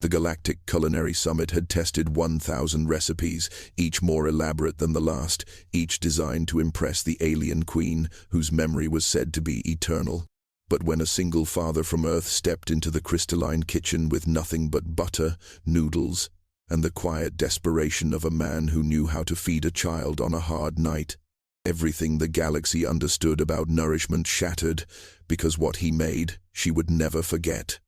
The Galactic Culinary Summit had tested 1,000 recipes, each more elaborate than the last, each designed to impress the alien queen, whose memory was said to be eternal. But when a single father from Earth stepped into the crystalline kitchen with nothing but butter, noodles, and the quiet desperation of a man who knew how to feed a child on a hard night, everything the galaxy understood about nourishment shattered, because what he made, she would never forget.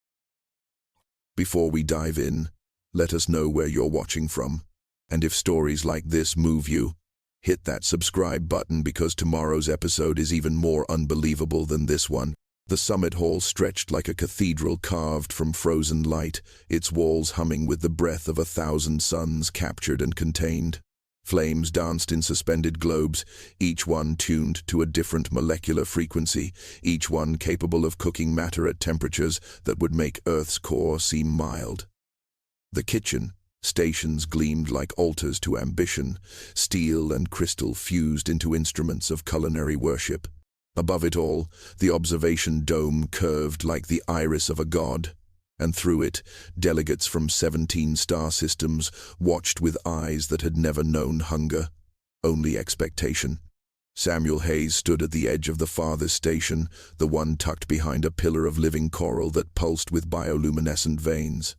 Before we dive in, let us know where you're watching from. And if stories like this move you, hit that subscribe button because tomorrow's episode is even more unbelievable than this one. The summit hall stretched like a cathedral carved from frozen light, its walls humming with the breath of 1,000 suns captured and contained. Flames danced in suspended globes, each one tuned to a different molecular frequency, each one capable of cooking matter at temperatures that would make Earth's core seem mild. The kitchen stations gleamed like altars to ambition, steel and crystal fused into instruments of culinary worship. Above it all, the observation dome curved like the iris of a god, and through it, delegates from 17 star systems watched with eyes that had never known hunger, only expectation. Samuel Hayes stood at the edge of the farthest station, the one tucked behind a pillar of living coral that pulsed with bioluminescent veins.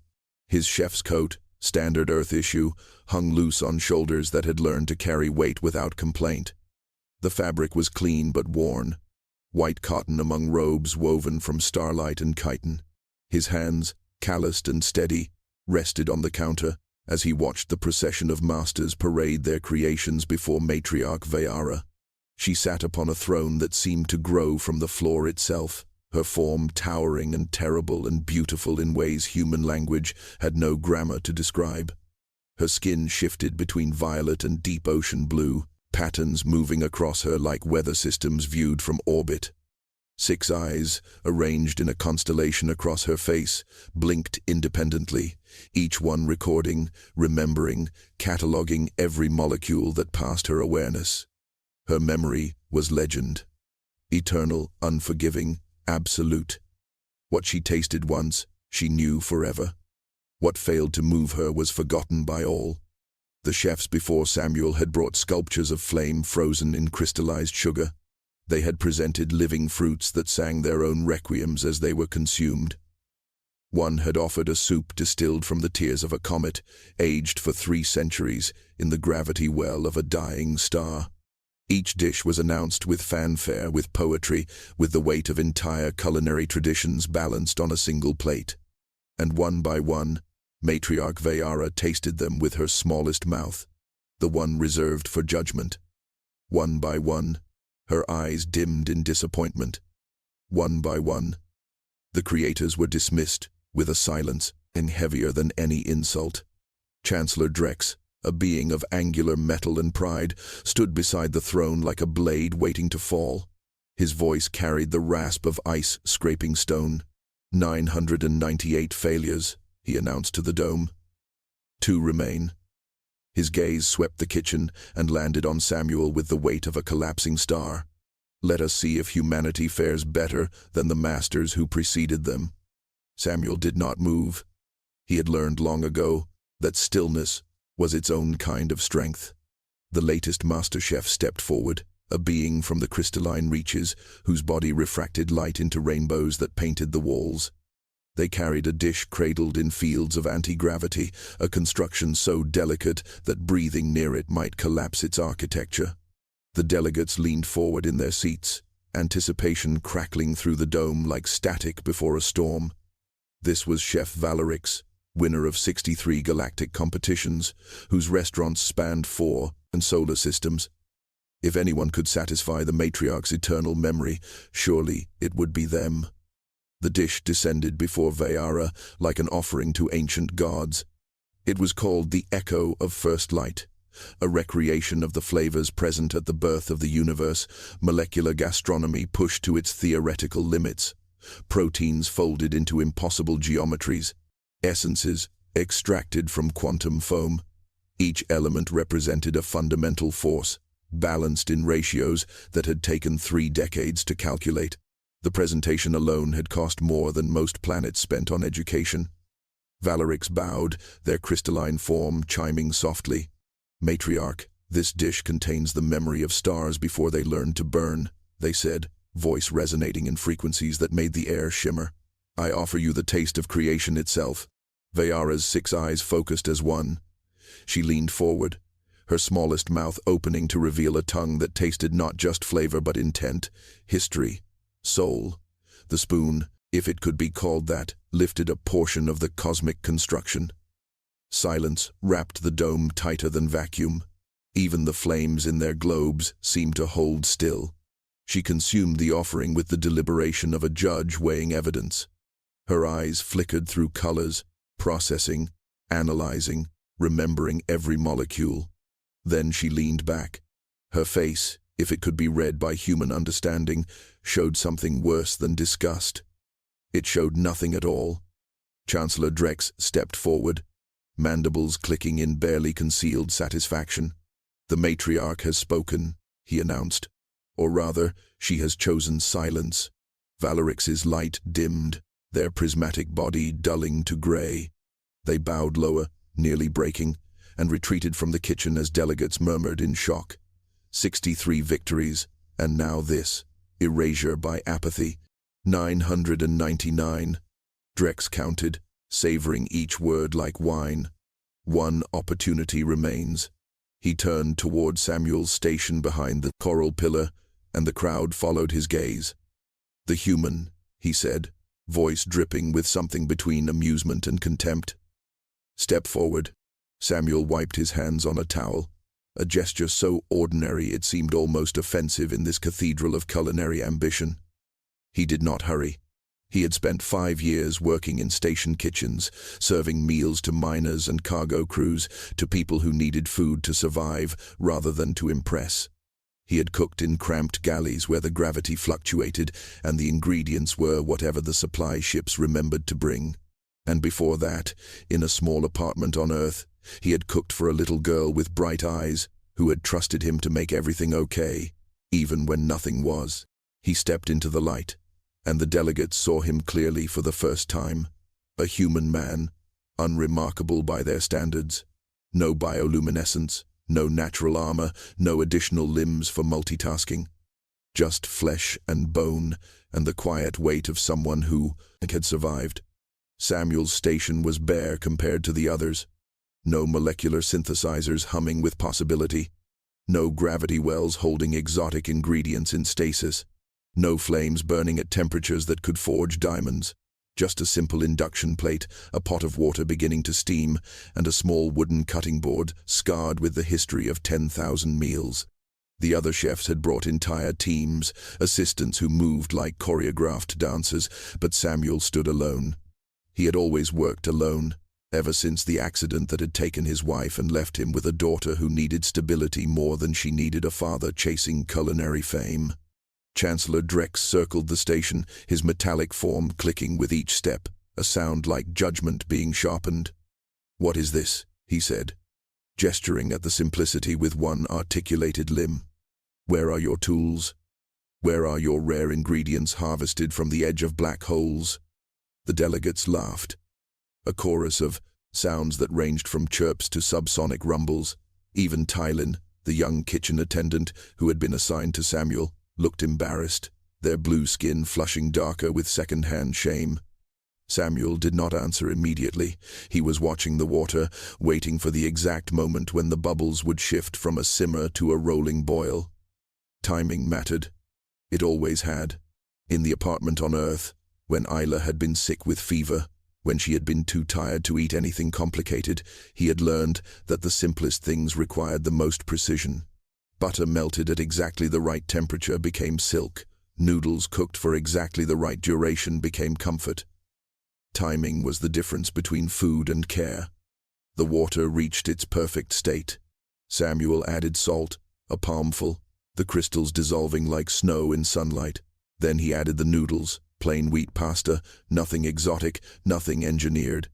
His chef's coat, standard Earth issue, hung loose on shoulders that had learned to carry weight without complaint. The fabric was clean but worn, white cotton among robes woven from starlight and chitin. His hands, calloused and steady, rested on the counter as he watched the procession of masters parade their creations before Matriarch Veyara. She sat upon a throne that seemed to grow from the floor itself, her form towering and terrible and beautiful in ways human language had no grammar to describe. Her skin shifted between violet and deep ocean blue, patterns moving across her like weather systems viewed from orbit. 6 eyes, arranged in a constellation across her face, blinked independently, each one recording, remembering, cataloging every molecule that passed her awareness. Her memory was legend. Eternal, unforgiving, absolute. What she tasted once, she knew forever. What failed to move her was forgotten by all. The chefs before Samuel had brought sculptures of flame frozen in crystallized sugar. They had presented living fruits that sang their own requiems as they were consumed. One had offered a soup distilled from the tears of a comet, aged for 3 centuries in the gravity well of a dying star. Each dish was announced with fanfare, with poetry, with the weight of entire culinary traditions balanced on a single plate. And one by one, Matriarch Veyara tasted them with her smallest mouth, the one reserved for judgment. One by one, her eyes dimmed in disappointment. One by one, the creators were dismissed with a silence heavier than any insult. Chancellor Drex, a being of angular metal and pride, stood beside the throne like a blade waiting to fall. His voice carried the rasp of ice scraping stone. 998 failures, he announced to the dome. 2 remain. His gaze swept the kitchen and landed on Samuel with the weight of a collapsing star. Let us see if humanity fares better than the masters who preceded them. Samuel did not move. He had learned long ago that stillness was its own kind of strength. The latest master chef stepped forward, a being from the crystalline reaches, whose body refracted light into rainbows that painted the walls. They carried a dish cradled in fields of anti-gravity, a construction so delicate that breathing near it might collapse its architecture. The delegates leaned forward in their seats, anticipation crackling through the dome like static before a storm. This was Chef Valerix, winner of 63 galactic competitions, whose restaurants spanned 4 solar systems. If anyone could satisfy the matriarch's eternal memory, surely it would be them. The dish descended before Veyara like an offering to ancient gods. It was called the Echo of First Light, a recreation of the flavors present at the birth of the universe, molecular gastronomy pushed to its theoretical limits, proteins folded into impossible geometries, essences extracted from quantum foam. Each element represented a fundamental force, balanced in ratios that had taken 3 decades to calculate. The presentation alone had cost more than most planets spent on education. Valorix bowed, their crystalline form chiming softly. Matriarch, this dish contains the memory of stars before they learned to burn, they said, voice resonating in frequencies that made the air shimmer. I offer you the taste of creation itself. Veyara's 6 eyes focused as one. She leaned forward, her smallest mouth opening to reveal a tongue that tasted not just flavor but intent, history, soul. The spoon, if it could be called that, lifted a portion of the cosmic construction. Silence wrapped the dome tighter than vacuum. Even the flames in their globes seemed to hold still. She consumed the offering with the deliberation of a judge weighing evidence. Her eyes flickered through colors, processing, analyzing, remembering every molecule. Then she leaned back. Her face, if it could be read by human understanding, showed something worse than disgust. It showed nothing at all. Chancellor Drex stepped forward, mandibles clicking in barely concealed satisfaction. The matriarch has spoken, he announced. Or rather, she has chosen silence. Valorix's light dimmed, their prismatic body dulling to gray. They bowed lower, nearly breaking, and retreated from the kitchen as delegates murmured in shock. 63 victories, and now this, erasure by apathy. 999. Drex counted, savoring each word like wine. One opportunity remains. He turned toward Samuel's station behind the coral pillar, and the crowd followed his gaze. The human, he said, voice dripping with something between amusement and contempt. Step forward. Samuel wiped his hands on a towel, a gesture so ordinary it seemed almost offensive in this cathedral of culinary ambition. He did not hurry. He had spent 5 years working in station kitchens, serving meals to miners and cargo crews, to people who needed food to survive rather than to impress. He had cooked in cramped galleys where the gravity fluctuated and the ingredients were whatever the supply ships remembered to bring. And before that, in a small apartment on Earth, he had cooked for a little girl with bright eyes who had trusted him to make everything okay, even when nothing was. He stepped into the light, and the delegates saw him clearly for the first time. A human man, unremarkable by their standards. No bioluminescence, no natural armor, no additional limbs for multitasking. Just flesh and bone, and the quiet weight of someone who had survived. Samuel's station was bare compared to the others. No molecular synthesizers humming with possibility. No gravity wells holding exotic ingredients in stasis. No flames burning at temperatures that could forge diamonds. Just a simple induction plate, a pot of water beginning to steam, and a small wooden cutting board scarred with the history of 10,000 meals. The other chefs had brought entire teams, assistants who moved like choreographed dancers, but Samuel stood alone. He had always worked alone, ever since the accident that had taken his wife and left him with a daughter who needed stability more than she needed a father chasing culinary fame. Chancellor Drex circled the station, his metallic form clicking with each step, a sound like judgment being sharpened. "What is this?" he said, gesturing at the simplicity with one articulated limb. "Where are your tools? Where are your rare ingredients harvested from the edge of black holes?" The delegates laughed. A chorus of sounds that ranged from chirps to subsonic rumbles. Even Tylin, the young kitchen attendant who had been assigned to Samuel, looked embarrassed, their blue skin flushing darker with second-hand shame. Samuel did not answer immediately. He was watching the water, waiting for the exact moment when the bubbles would shift from a simmer to a rolling boil. Timing mattered. It always had. In the apartment on Earth, when Isla had been sick with fever, when she had been too tired to eat anything complicated, he had learned that the simplest things required the most precision. Butter melted at exactly the right temperature became silk. Noodles cooked for exactly the right duration became comfort. Timing was the difference between food and care. The water reached its perfect state. Samuel added salt, a palmful, the crystals dissolving like snow in sunlight. Then he added the noodles, plain wheat pasta, nothing exotic, nothing engineered.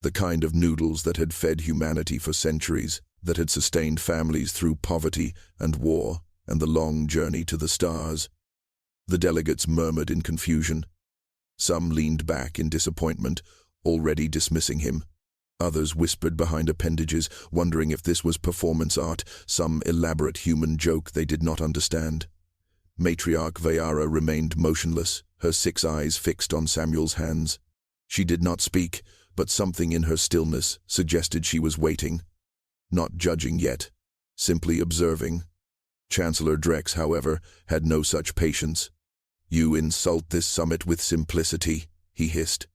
The kind of noodles that had fed humanity for centuries, that had sustained families through poverty and war and the long journey to the stars. The delegates murmured in confusion. Some leaned back in disappointment, already dismissing him. Others whispered behind appendages, wondering if this was performance art, some elaborate human joke they did not understand. Matriarch Veyara remained motionless, her 6 eyes fixed on Samuel's hands. She did not speak, but something in her stillness suggested she was waiting. Not judging yet, simply observing. Chancellor Drex, however, had no such patience. "You insult this summit with simplicity," he hissed.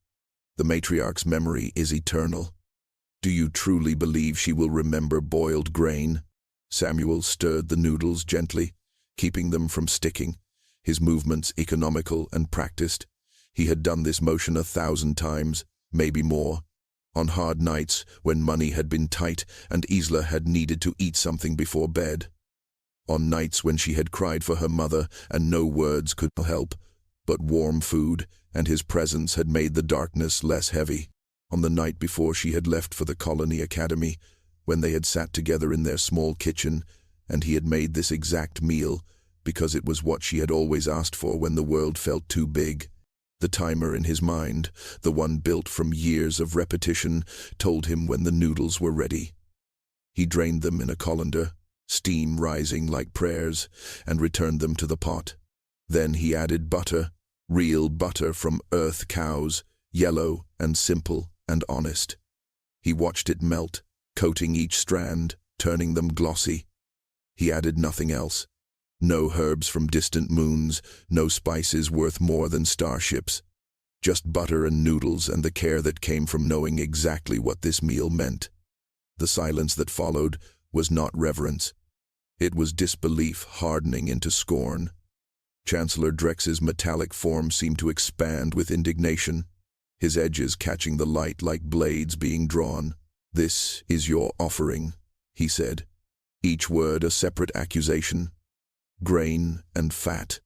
"The matriarch's memory is eternal. Do you truly believe she will remember boiled grain?" Samuel stirred the noodles gently, keeping them from sticking, his movements economical and practiced. He had done this motion 1,000 times, maybe more, on hard nights when money had been tight and Isla had needed to eat something before bed. On nights when she had cried for her mother and no words could help, but warm food and his presence had made the darkness less heavy. On the night before she had left for the Colony Academy, when they had sat together in their small kitchen, and he had made this exact meal, because it was what she had always asked for when the world felt too big. The timer in his mind, the one built from years of repetition, told him when the noodles were ready. He drained them in a colander, steam rising like prayers, and returned them to the pot. Then he added butter, real butter from earth cows, yellow and simple and honest. He watched it melt, coating each strand, turning them glossy. He added nothing else. No herbs from distant moons, no spices worth more than starships. Just butter and noodles and the care that came from knowing exactly what this meal meant. The silence that followed was not reverence. It was disbelief hardening into scorn. Chancellor Drex's metallic form seemed to expand with indignation, his edges catching the light like blades being drawn. "This is your offering," he said, each word a separate accusation. Grain and fat.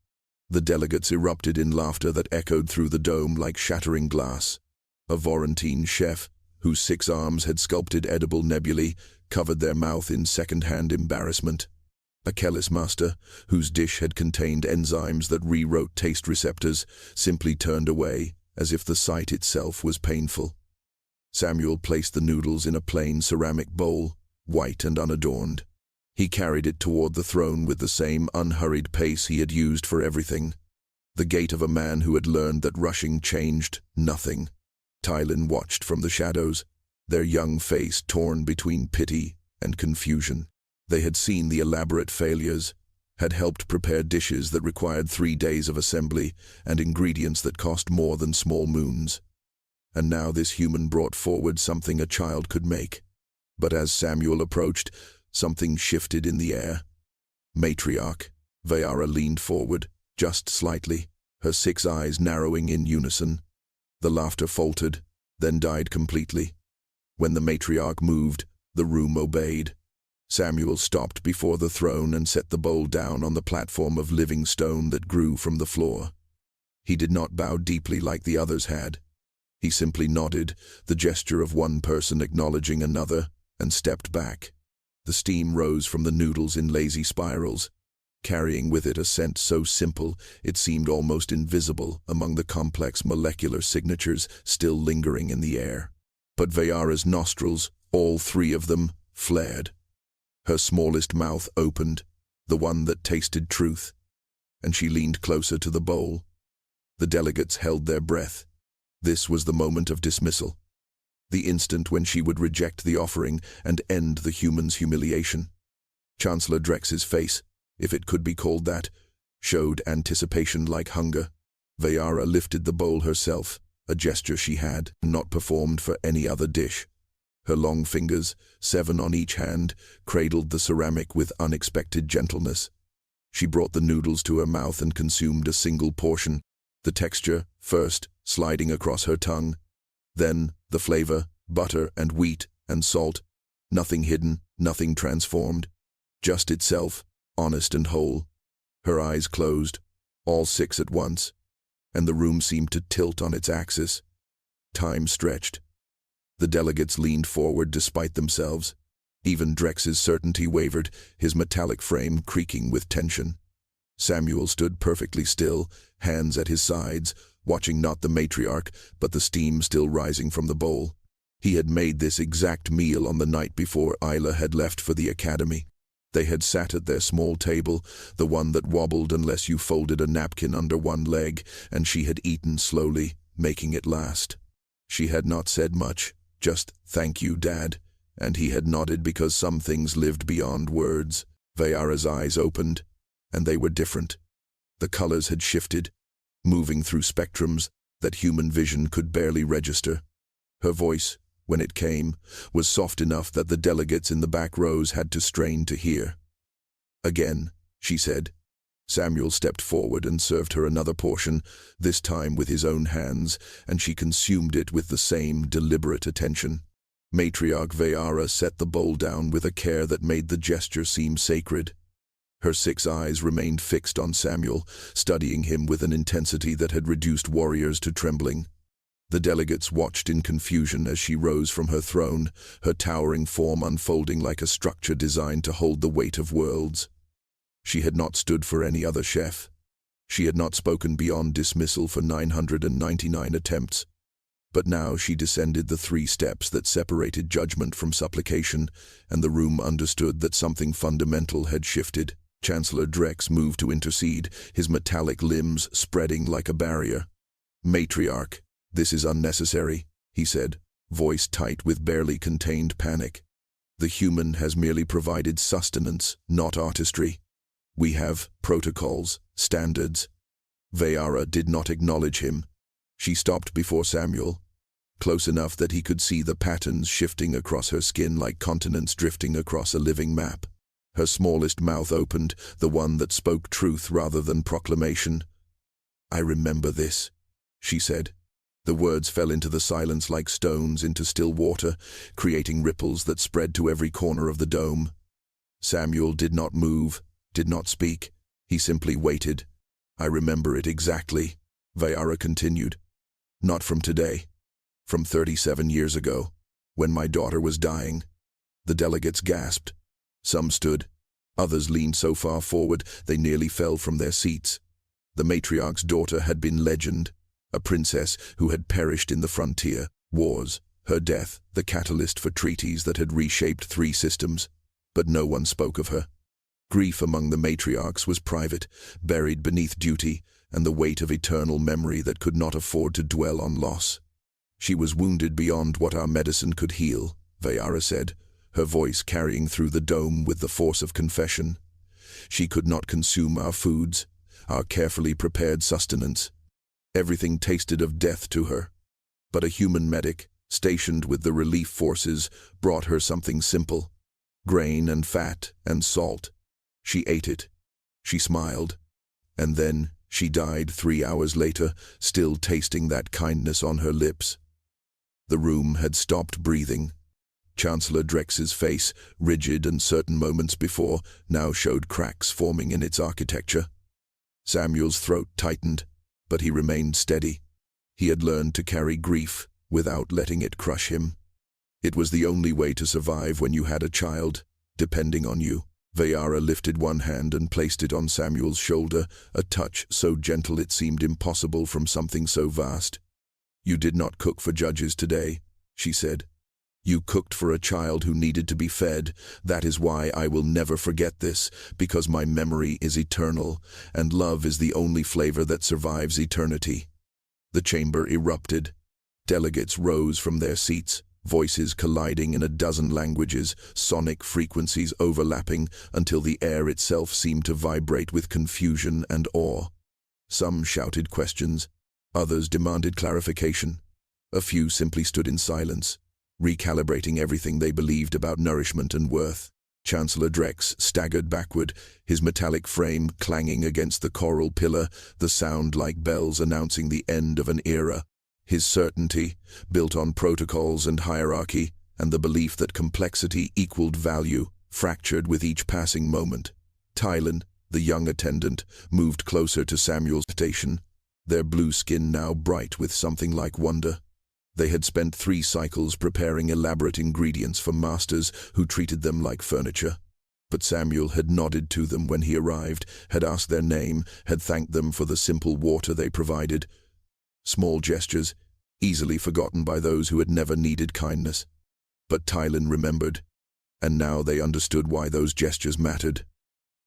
The delegates erupted in laughter that echoed through the dome like shattering glass. A Vorentine chef, whose 6 arms had sculpted edible nebulae, covered their mouth in second-hand embarrassment. A Kellis master, whose dish had contained enzymes that rewrote taste receptors, simply turned away, as if the sight itself was painful. Samuel placed the noodles in a plain ceramic bowl, white and unadorned. He carried it toward the throne with the same unhurried pace he had used for everything. The gait of a man who had learned that rushing changed nothing. Tylin watched from the shadows, their young face torn between pity and confusion. They had seen the elaborate failures, had helped prepare dishes that required 3 days of assembly and ingredients that cost more than small moons. And now this human brought forward something a child could make. But as Samuel approached, something shifted in the air. Matriarch Veyara leaned forward, just slightly, her 6 eyes narrowing in unison. The laughter faltered, then died completely. When the matriarch moved, the room obeyed. Samuel stopped before the throne and set the bowl down on the platform of living stone that grew from the floor. He did not bow deeply like the others had. He simply nodded, the gesture of one person acknowledging another, and stepped back. The steam rose from the noodles in lazy spirals, carrying with it a scent so simple it seemed almost invisible among the complex molecular signatures still lingering in the air. But Veyara's nostrils, all 3 of them, flared. Her smallest mouth opened, the one that tasted truth, and she leaned closer to the bowl. The delegates held their breath. This was the moment of dismissal. The instant when she would reject the offering and end the human's humiliation. Chancellor Drex's face, if it could be called that, showed anticipation like hunger. Veyara lifted the bowl herself, a gesture she had not performed for any other dish. Her long fingers, 7 on each hand, cradled the ceramic with unexpected gentleness. She brought the noodles to her mouth and consumed a single portion, the texture, first, sliding across her tongue. Then, the flavor, butter and wheat and salt. Nothing hidden, nothing transformed. Just itself, honest and whole. Her eyes closed, all 6 at once, and the room seemed to tilt on its axis. Time stretched. The delegates leaned forward despite themselves. Even Drex's certainty wavered, his metallic frame creaking with tension. Samuel stood perfectly still, hands at his sides, watching not the matriarch, but the steam still rising from the bowl. He had made this exact meal on the night before Isla had left for the academy. They had sat at their small table, the one that wobbled unless you folded a napkin under one leg, and she had eaten slowly, making it last. She had not said much, just, "Thank you, Dad," and he had nodded because some things lived beyond words. Veyara's eyes opened, and they were different. The colors had shifted, moving through spectrums that human vision could barely register. Her voice, when it came, was soft enough that the delegates in the back rows had to strain to hear. "Again," she said. Samuel stepped forward and served her another portion, this time with his own hands, and she consumed it with the same deliberate attention. Matriarch Veyara set the bowl down with a care that made the gesture seem sacred. Her 6 eyes remained fixed on Samuel, studying him with an intensity that had reduced warriors to trembling. The delegates watched in confusion as she rose from her throne, her towering form unfolding like a structure designed to hold the weight of worlds. She had not stood for any other chef. She had not spoken beyond dismissal for 999 attempts. But now she descended the 3 steps that separated judgment from supplication, and the room understood that something fundamental had shifted. Chancellor Drex moved to intercede, his metallic limbs spreading like a barrier. "Matriarch, this is unnecessary," he said, voice tight with barely contained panic. "The human has merely provided sustenance, not artistry. We have protocols, standards." Veyara did not acknowledge him. She stopped before Samuel, close enough that he could see the patterns shifting across her skin like continents drifting across a living map. Her smallest mouth opened, the one that spoke truth rather than proclamation. "I remember this," she said. The words fell into the silence like stones into still water, creating ripples that spread to every corner of the dome. Samuel did not move, did not speak. He simply waited. "I remember it exactly," Veyara continued. "Not from today. From 37 years ago, when my daughter was dying." The delegates gasped. Some stood. Others leaned so far forward they nearly fell from their seats. The matriarch's daughter had been legend, a princess who had perished in the frontier wars, her death the catalyst for treaties that had reshaped 3 systems. But no one spoke of her. Grief among the matriarchs was private, buried beneath duty and the weight of eternal memory that could not afford to dwell on loss. "She was wounded beyond what our medicine could heal," Veyara said, her voice carrying through the dome with the force of confession. "She could not consume our foods, our carefully prepared sustenance. Everything tasted of death to her. But a human medic, stationed with the relief forces, brought her something simple: grain and fat and salt. She ate it. She smiled. And then she died 3 hours later, still tasting that kindness on her lips." The room had stopped breathing. Chancellor Drex's face, rigid and certain moments before, now showed cracks forming in its architecture. Samuel's throat tightened, but he remained steady. He had learned to carry grief without letting it crush him. It was the only way to survive when you had a child depending on you. Veyara lifted one hand and placed it on Samuel's shoulder, a touch so gentle it seemed impossible from something so vast. "You did not cook for judges today," she said. "You cooked for a child who needed to be fed. That is why I will never forget this, because my memory is eternal, and love is the only flavor that survives eternity." The chamber erupted. Delegates rose from their seats, voices colliding in a dozen languages, sonic frequencies overlapping until the air itself seemed to vibrate with confusion and awe. Some shouted questions, others demanded clarification. A few simply stood in silence, recalibrating everything they believed about nourishment and worth. Chancellor Drex staggered backward, his metallic frame clanging against the coral pillar, the sound like bells announcing the end of an era. His certainty, built on protocols and hierarchy, and the belief that complexity equaled value, fractured with each passing moment. Tylan, the young attendant, moved closer to Samuel's station, their blue skin now bright with something like wonder. They had spent 3 cycles preparing elaborate ingredients for masters who treated them like furniture. But Samuel had nodded to them when he arrived, had asked their name, had thanked them for the simple water they provided. Small gestures, easily forgotten by those who had never needed kindness. But Tylin remembered, and now they understood why those gestures mattered.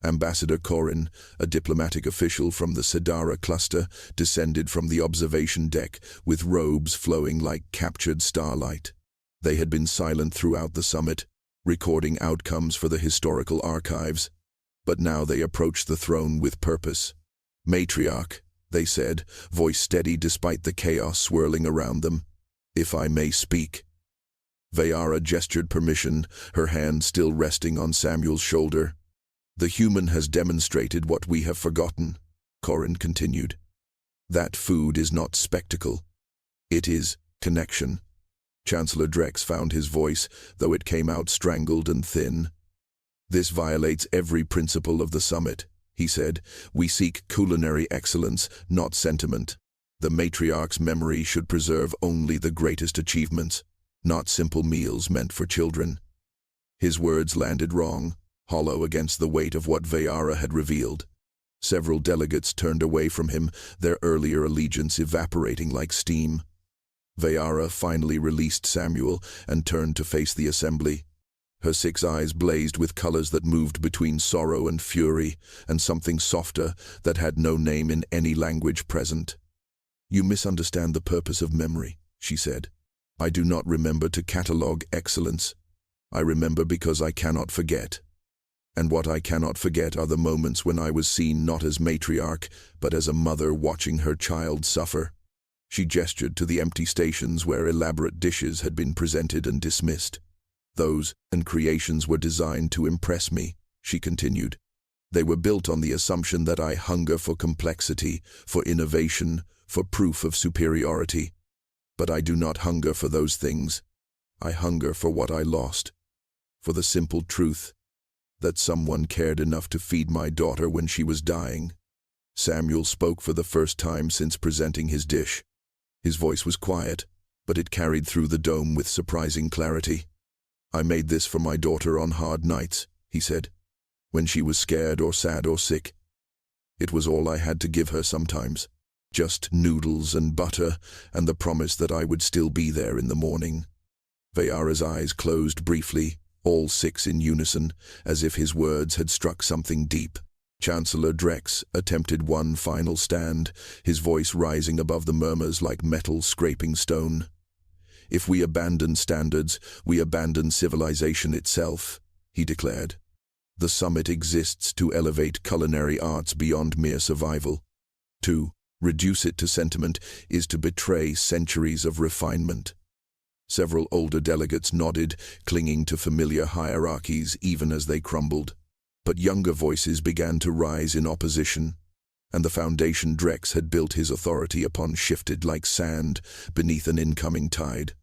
Ambassador Corin, a diplomatic official from the Sedara cluster, descended from the observation deck with robes flowing like captured starlight. They had been silent throughout the summit, recording outcomes for the historical archives, but now they approached the throne with purpose. "Matriarch," they said, voice steady despite the chaos swirling around them. "If I may speak." Veyara gestured permission, her hand still resting on Samuel's shoulder. "The human has demonstrated what we have forgotten," Corin continued. "That food is not spectacle. It is connection." Chancellor Drex found his voice, though it came out strangled and thin. "This violates every principle of the summit," he said. "We seek culinary excellence, not sentiment. The matriarch's memory should preserve only the greatest achievements, not simple meals meant for children." His words landed wrong, hollow against the weight of what Veyara had revealed. Several delegates turned away from him, their earlier allegiance evaporating like steam. Veyara finally released Samuel and turned to face the assembly. Her 6 eyes blazed with colors that moved between sorrow and fury, and something softer that had no name in any language present. "You misunderstand the purpose of memory," she said. "I do not remember to catalogue excellence. I remember because I cannot forget. And what I cannot forget are the moments when I was seen not as matriarch, but as a mother watching her child suffer." She gestured to the empty stations where elaborate dishes had been presented and dismissed. "Those and creations were designed to impress me," she continued. "They were built on the assumption that I hunger for complexity, for innovation, for proof of superiority. But I do not hunger for those things. I hunger for what I lost, for the simple truth that someone cared enough to feed my daughter when she was dying." Samuel spoke for the first time since presenting his dish. His voice was quiet, but it carried through the dome with surprising clarity. "I made this for my daughter on hard nights," he said, "when she was scared or sad or sick. It was all I had to give her sometimes. Just noodles and butter, and the promise that I would still be there in the morning." Veyara's eyes closed briefly, all 6 in unison, as if his words had struck something deep. Chancellor Drex attempted one final stand, his voice rising above the murmurs like metal scraping stone. "If we abandon standards, we abandon civilization itself," he declared. "The summit exists to elevate culinary arts beyond mere survival. To reduce it to sentiment is to betray centuries of refinement." Several older delegates nodded, clinging to familiar hierarchies even as they crumbled. But younger voices began to rise in opposition, and the foundation Drex had built his authority upon shifted like sand beneath an incoming tide.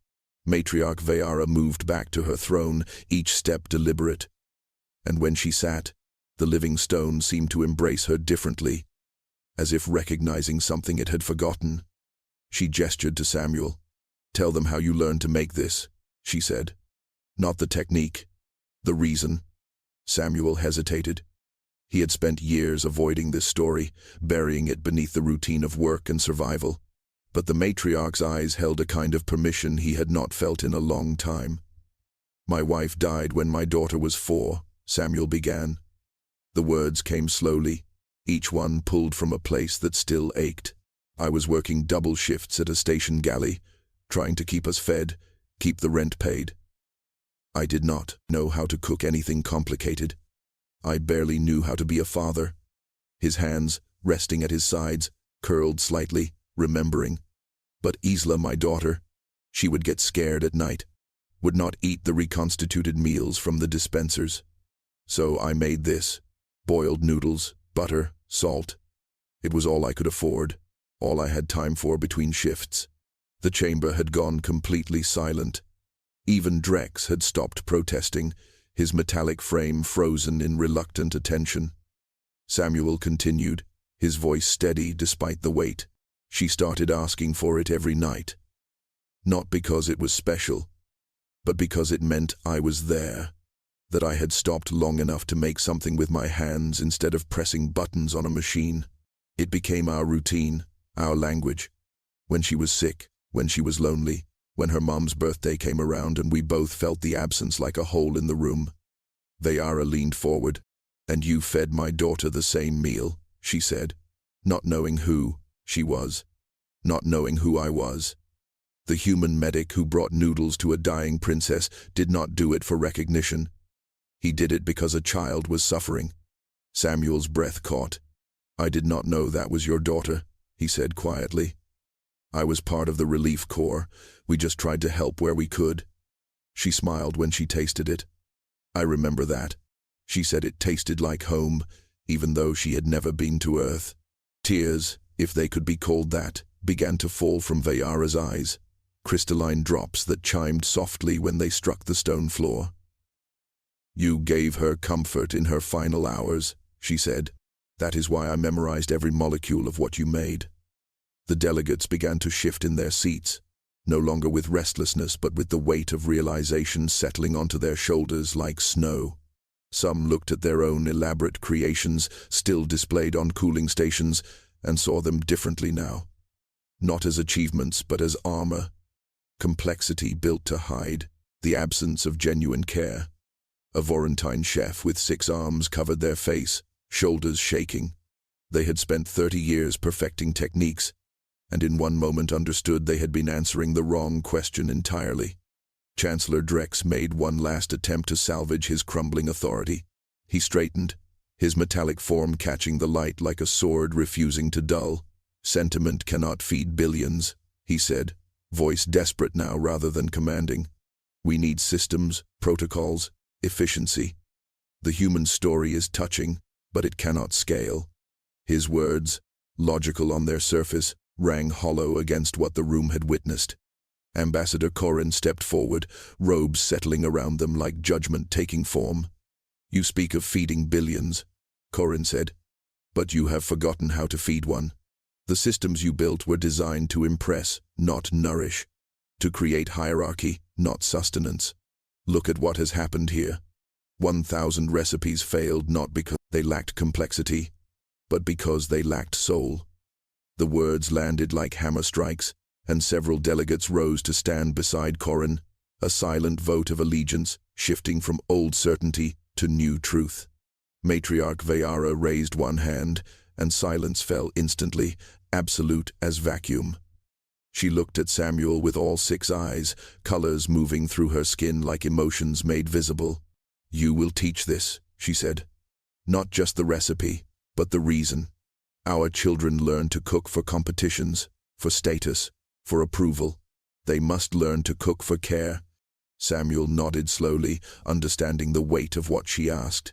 Matriarch Veyara moved back to her throne, each step deliberate. And when she sat, the living stone seemed to embrace her differently, as if recognizing something it had forgotten. She gestured to Samuel. "Tell them how you learned to make this," she said. "Not the technique, the reason." Samuel hesitated. He had spent years avoiding this story, burying it beneath the routine of work and survival. But the matriarch's eyes held a kind of permission he had not felt in a long time. "My wife died when my daughter was 4, Samuel began. The words came slowly, each one pulled from a place that still ached. "I was working double shifts at a station galley, trying to keep us fed, keep the rent paid. I did not know how to cook anything complicated. I barely knew how to be a father." His hands, resting at his sides, curled slightly, remembering. "But Isla, my daughter, she would get scared at night, would not eat the reconstituted meals from the dispensers. So I made this, boiled noodles, butter, salt. It was all I could afford, all I had time for between shifts." The chamber had gone completely silent. Even Drex had stopped protesting, his metallic frame frozen in reluctant attention. Samuel continued, his voice steady despite the weight. "She started asking for it every night. Not because it was special, but because it meant I was there, that I had stopped long enough to make something with my hands instead of pressing buttons on a machine. It became our routine, our language. When she was sick, when she was lonely, when her mom's birthday came around and we both felt the absence like a hole in the room. Veyara leaned forward. "And you fed my daughter the same meal," she said, not knowing who she was, not knowing who I was. The human medic who brought Noodles to a dying princess did not do it for recognition. He did it because a child was suffering. Samuel's breath caught. "I did not know that was your daughter," he said quietly. "I was part of the relief corps. We just tried to help where we could." She smiled when she tasted it. "I remember that." She said it tasted like home, even though she had never been to Earth. Tears, if they could be called that, began to fall from Veyara's eyes, crystalline drops that chimed softly when they struck the stone floor. "You gave her comfort in her final hours," she said. "That is why I memorized every molecule of what you made." The delegates began to shift in their seats, no longer with restlessness but with the weight of realization settling onto their shoulders like snow. Some looked at their own elaborate creations, still displayed on cooling stations, and saw them differently now. Not as achievements, but as armor. Complexity built to hide the absence of genuine care. A Vorentine chef with 6 arms covered their face, shoulders shaking. They had spent 30 years perfecting techniques, and in one moment understood they had been answering the wrong question entirely. Chancellor Drex made one last attempt to salvage his crumbling authority. He straightened, his metallic form catching the light like a sword refusing to dull. "Sentiment cannot feed billions," he said, voice desperate now rather than commanding. "We need systems, protocols, efficiency. The human story is touching, but it cannot scale." His words, logical on their surface, rang hollow against what the room had witnessed. Ambassador Corin stepped forward, robes settling around them like judgment taking form. "You speak of feeding billions," Corin said, "but you have forgotten how to feed one. The systems you built were designed to impress, not nourish. To create hierarchy, not sustenance. Look at what has happened here. 1,000 recipes failed not because they lacked complexity, but because they lacked soul." The words landed like hammer strikes, and several delegates rose to stand beside Corin, a silent vote of allegiance, shifting from old certainty to new truth. Matriarch Veyara raised one hand, and silence fell instantly, absolute as vacuum. She looked at Samuel with all 6 eyes, colors moving through her skin like emotions made visible. "You will teach this," she said. "Not just the recipe, but the reason. Our children learn to cook for competitions, for status, for approval. They must learn to cook for care." Samuel nodded slowly, understanding the weight of what she asked.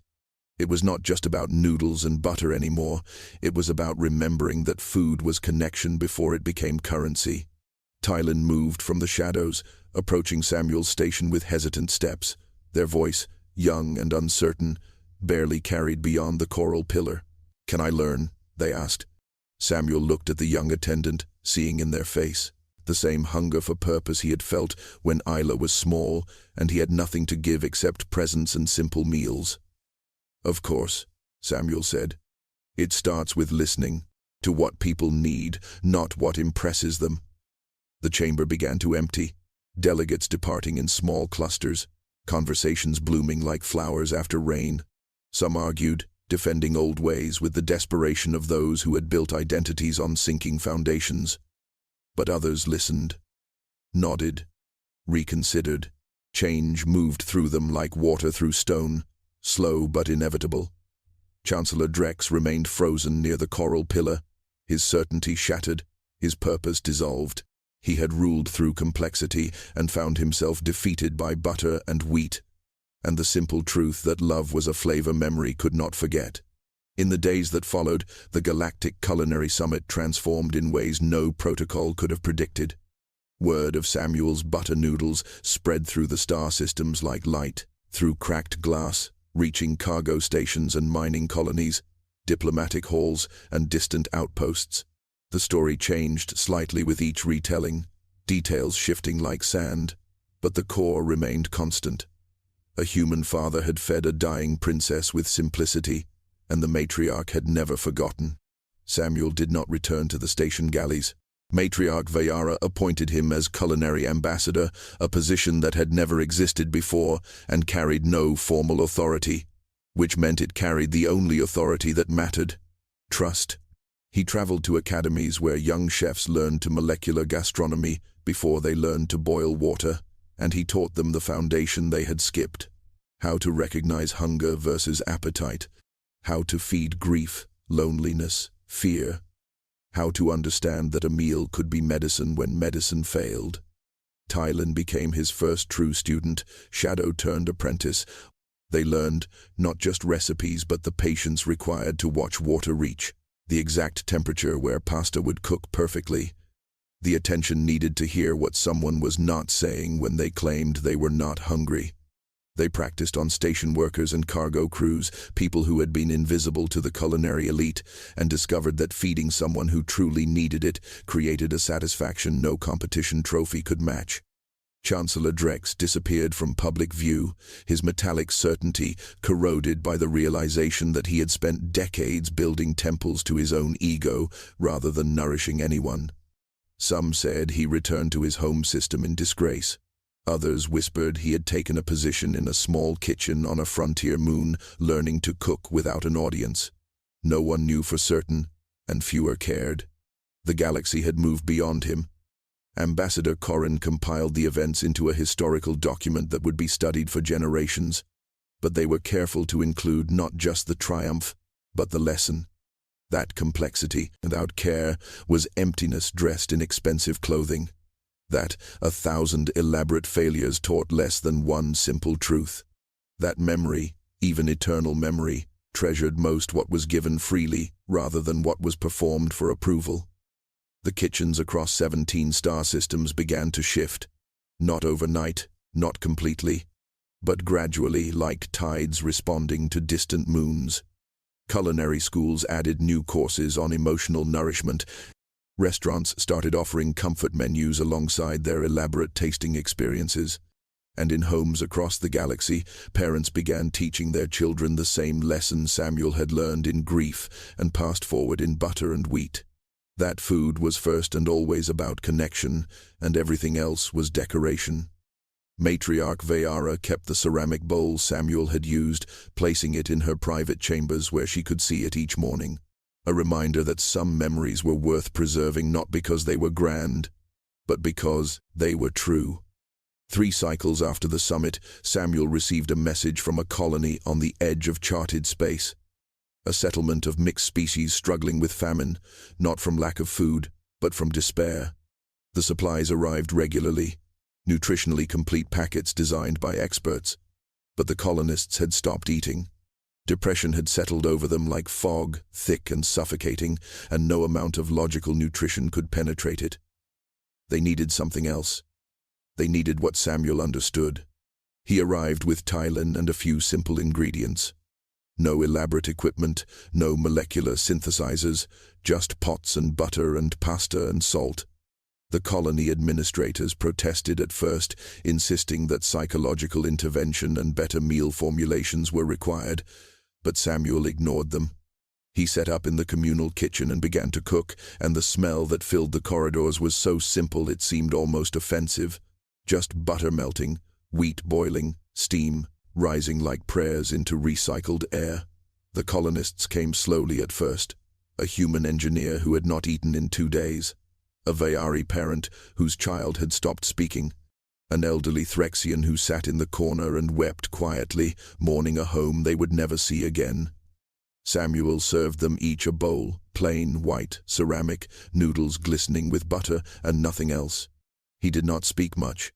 It was not just about noodles and butter anymore. It was about remembering that food was connection before it became currency. Tylen moved from the shadows, approaching Samuel's station with hesitant steps, their voice, young and uncertain, barely carried beyond the coral pillar. "Can I learn?" they asked. Samuel looked at the young attendant, seeing in their face the same hunger for purpose he had felt when Isla was small and he had nothing to give except presents and simple meals. "Of course," Samuel said. "It starts with listening to what people need, not what impresses them." The chamber began to empty, delegates departing in small clusters, conversations blooming like flowers after rain. Some argued, defending old ways with the desperation of those who had built identities on sinking foundations. But others listened, nodded, reconsidered. Change moved through them like water through stone, slow but inevitable. Chancellor Drex remained frozen near the coral pillar, his certainty shattered, his purpose dissolved. He had ruled through complexity and found himself defeated by butter and wheat, and the simple truth that love was a flavor memory could not forget. In the days that followed, the Galactic Culinary Summit transformed in ways no protocol could have predicted. Word of Samuel's butter noodles spread through the star systems like light, through cracked glass, reaching cargo stations and mining colonies, diplomatic halls and distant outposts. The story changed slightly with each retelling, details shifting like sand, but the core remained constant. A human father had fed a dying princess with simplicity, and the matriarch had never forgotten. Samuel did not return to the station galleys. Matriarch Veyara appointed him as culinary ambassador, a position that had never existed before and carried no formal authority, which meant it carried the only authority that mattered: trust. He traveled to academies where young chefs learned to molecular gastronomy before they learned to boil water, and he taught them the foundation they had skipped: how to recognize hunger versus appetite, how to feed grief, loneliness, fear, how to understand that a meal could be medicine when medicine failed. Tylen became his first true student, shadow-turned-apprentice. They learned not just recipes but the patience required to watch water reach, the exact temperature where pasta would cook perfectly, the attention needed to hear what someone was not saying when they claimed they were not hungry. They practiced on station workers and cargo crews, people who had been invisible to the culinary elite, and discovered that feeding someone who truly needed it created a satisfaction no competition trophy could match. Chancellor Drex disappeared from public view, his metallic certainty corroded by the realization that he had spent decades building temples to his own ego rather than nourishing anyone. Some said he returned to his home system in disgrace. Others whispered he had taken a position in a small kitchen on a frontier moon, learning to cook without an audience. No one knew for certain, and fewer cared. The galaxy had moved beyond him. Ambassador Corrin compiled the events into a historical document that would be studied for generations, but they were careful to include not just the triumph, but the lesson. That complexity, without care, was emptiness dressed in expensive clothing. That 1,000 elaborate failures taught less than one simple truth. That memory, even eternal memory, treasured most what was given freely rather than what was performed for approval. The kitchens across 17 star systems began to shift, not overnight, not completely, but gradually, like tides responding to distant moons. Culinary schools added new courses on emotional nourishment. Restaurants started offering comfort menus alongside their elaborate tasting experiences. And in homes across the galaxy, parents began teaching their children the same lesson Samuel had learned in grief and passed forward in butter and wheat. That food was first and always about connection, and everything else was decoration. Matriarch Veyara kept the ceramic bowl Samuel had used, placing it in her private chambers where she could see it each morning. A reminder that some memories were worth preserving not because they were grand, but because they were true. 3 cycles after the summit, Samuel received a message from a colony on the edge of charted space. A settlement of mixed species struggling with famine, not from lack of food, but from despair. The supplies arrived regularly, nutritionally complete packets designed by experts, but the colonists had stopped eating. Depression had settled over them like fog, thick and suffocating, and no amount of logical nutrition could penetrate it. They needed something else. They needed what Samuel understood. He arrived with Tylen and a few simple ingredients. No elaborate equipment, no molecular synthesizers, just pots and butter and pasta and salt. The colony administrators protested at first, insisting that psychological intervention and better meal formulations were required, but Samuel ignored them. He set up in the communal kitchen and began to cook, and the smell that filled the corridors was so simple it seemed almost offensive. Just butter melting, wheat boiling, steam rising like prayers into recycled air. The colonists came slowly at first. A human engineer who had not eaten in 2 days. A Veyari parent whose child had stopped speaking. An elderly Threxian who sat in the corner and wept quietly, mourning a home they would never see again. Samuel served them each a bowl, plain, white, ceramic, noodles glistening with butter, and nothing else. He did not speak much.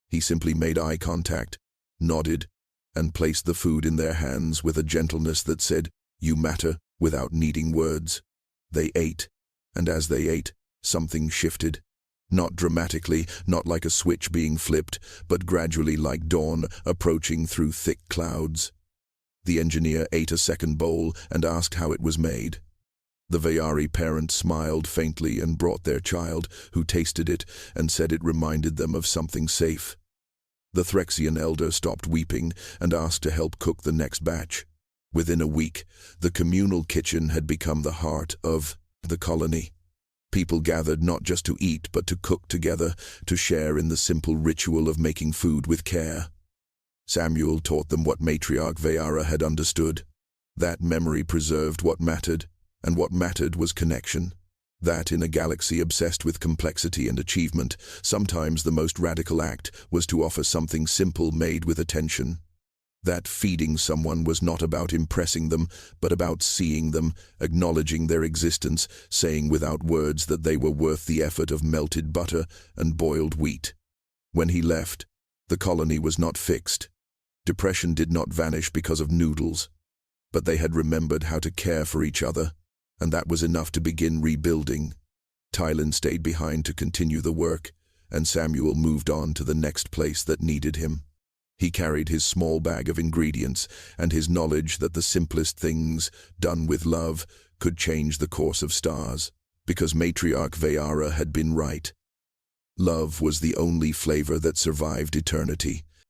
He simply made eye contact, nodded, and placed the food in their hands with a gentleness that said, "You matter," without needing words. They ate, and as they ate, something shifted. Not dramatically, not like a switch being flipped, but gradually like dawn approaching through thick clouds. The engineer ate a second bowl and asked how it was made. The Veyari parent smiled faintly and brought their child, who tasted it and said it reminded them of something safe. The Threxian elder stopped weeping and asked to help cook the next batch. Within a week, the communal kitchen had become the heart of the colony. People gathered not just to eat, but to cook together, to share in the simple ritual of making food with care. Samuel taught them what Matriarch Veyara had understood. That memory preserved what mattered, and what mattered was connection. That in a galaxy obsessed with complexity and achievement, sometimes the most radical act was to offer something simple made with attention. That feeding someone was not about impressing them, but about seeing them, acknowledging their existence, saying without words that they were worth the effort of melted butter and boiled wheat. When he left, the colony was not fixed. Depression did not vanish because of Noodles, but they had remembered how to care for each other, and that was enough to begin rebuilding. Tylen stayed behind to continue the work, and Samuel moved on to the next place that needed him. He carried his small bag of ingredients and his knowledge that the simplest things, done with love, could change the course of stars, because Matriarch Veyara had been right. Love was the only flavor that survived eternity,